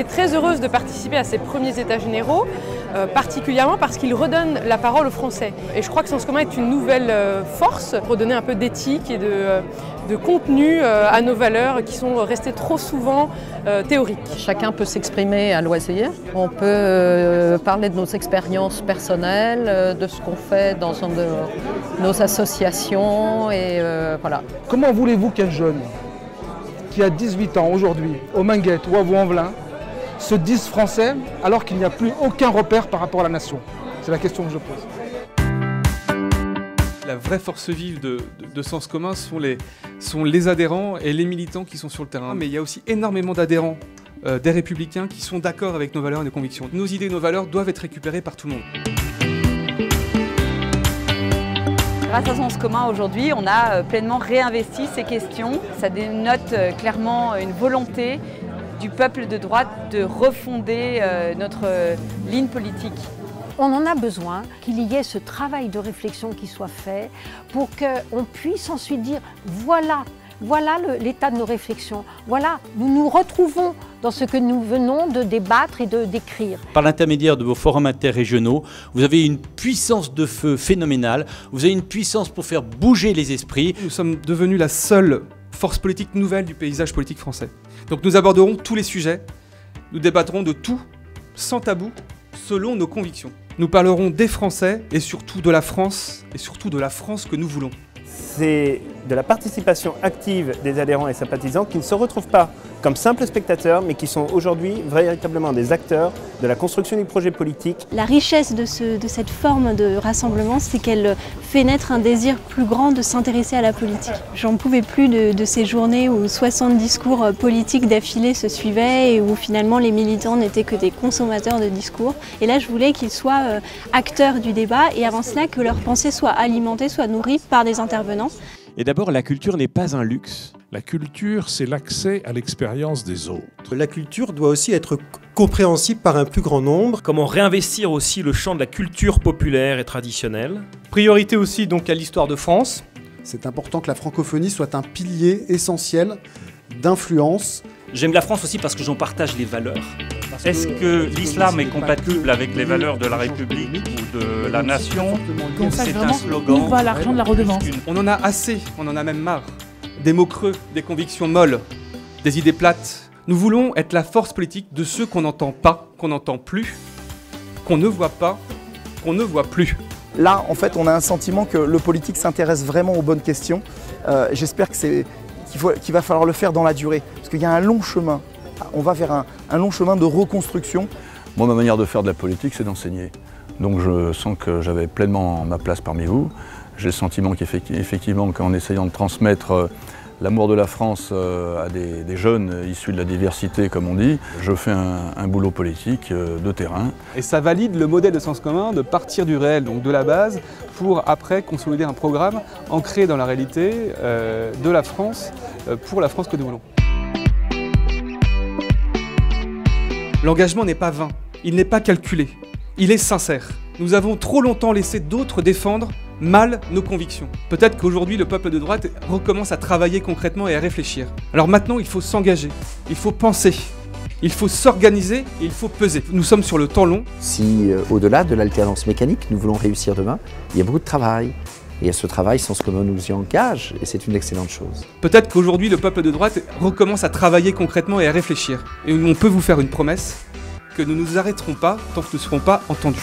très heureuse de participer à ces premiers états généraux, particulièrement parce qu'ils redonnent la parole aux Français. Et je crois que Sens commun est une nouvelle force pour redonner un peu d'éthique et de contenu à nos valeurs qui sont restées trop souvent théoriques. Chacun peut s'exprimer à loisir. On peut parler de nos expériences personnelles, de ce qu'on fait dans nos associations et voilà. Comment voulez-vous qu'un jeune qui a 18 ans aujourd'hui, au Minguette ou à Vaux-en-Velin, se disent français alors qu'il n'y a plus aucun repère par rapport à la nation? C'est la question que je pose. La vraie force vive de Sens commun sont les adhérents et les militants qui sont sur le terrain. Mais il y a aussi énormément d'adhérents des Républicains qui sont d'accord avec nos valeurs et nos convictions. Nos idées et nos valeurs doivent être récupérées par tout le monde. Grâce à Sens commun, aujourd'hui, on a pleinement réinvesti ces questions. Ça dénote clairement une volonté du peuple de droite de refonder notre ligne politique. On en a besoin qu'il y ait ce travail de réflexion qui soit fait pour qu'on puisse ensuite dire voilà l'état de nos réflexions, voilà, nous nous retrouvons dans ce que nous venons de débattre et d'écrire. Par l'intermédiaire de vos forums interrégionaux, vous avez une puissance de feu phénoménale, vous avez une puissance pour faire bouger les esprits. Nous sommes devenus la seule force politique nouvelle du paysage politique français. Donc nous aborderons tous les sujets, nous débattrons de tout, sans tabou, selon nos convictions. Nous parlerons des Français et surtout de la France que nous voulons. C'est de la participation active des adhérents et sympathisants qui ne se retrouvent pas comme simples spectateurs, mais qui sont aujourd'hui véritablement des acteurs de la construction du projet politique. La richesse de cette forme de rassemblement, c'est qu'elle fait naître un désir plus grand de s'intéresser à la politique. J'en pouvais plus de ces journées où 60 discours politiques d'affilée se suivaient et où finalement les militants n'étaient que des consommateurs de discours. Et là, je voulais qu'ils soient acteurs du débat et avant cela que leurs pensées soient alimentées, soient nourries par des intervenants. Et d'abord, la culture n'est pas un luxe. La culture, c'est l'accès à l'expérience des autres. La culture doit aussi être compréhensible par un plus grand nombre. Comment réinvestir aussi le champ de la culture populaire et traditionnelle. Priorité aussi donc à l'histoire de France. C'est important que la francophonie soit un pilier essentiel d'influence. J'aime la France aussi parce que j'en partage les valeurs. Est-ce que l'islam est compatible avec les valeurs de la République ou de la nation? C'est un slogan. Où va l'argent de la redevance? On en a assez, on en a même marre. Des mots creux, des convictions molles, des idées plates. Nous voulons être la force politique de ceux qu'on n'entend pas, qu'on n'entend plus, qu'on ne voit pas, qu'on ne voit plus. Là, en fait, on a un sentiment que le politique s'intéresse vraiment aux bonnes questions. J'espère qu'il va falloir le faire dans la durée, parce qu'il y a un long chemin. On va vers un long chemin de reconstruction. Moi, ma manière de faire de la politique, c'est d'enseigner. Donc je sens que j'avais pleinement ma place parmi vous. J'ai le sentiment qu'effectivement, qu'en essayant de transmettre l'amour de la France à des jeunes issus de la diversité, comme on dit, je fais un boulot politique de terrain. Et ça valide le modèle de Sens commun de partir du réel, donc de la base, pour après consolider un programme ancré dans la réalité de la France, pour la France que nous voulons. L'engagement n'est pas vain, il n'est pas calculé, il est sincère. Nous avons trop longtemps laissé d'autres défendre mal nos convictions. Peut-être qu'aujourd'hui le peuple de droite recommence à travailler concrètement et à réfléchir. Alors maintenant il faut s'engager, il faut penser, il faut s'organiser et il faut peser. Nous sommes sur le temps long. Si au-delà de l'alternance mécanique nous voulons réussir demain, il y a beaucoup de travail. Et à ce travail, Sens commun nous y engage et c'est une excellente chose. Peut-être qu'aujourd'hui le peuple de droite recommence à travailler concrètement et à réfléchir. Et on peut vous faire une promesse que nous ne nous arrêterons pas tant que nous ne serons pas entendus.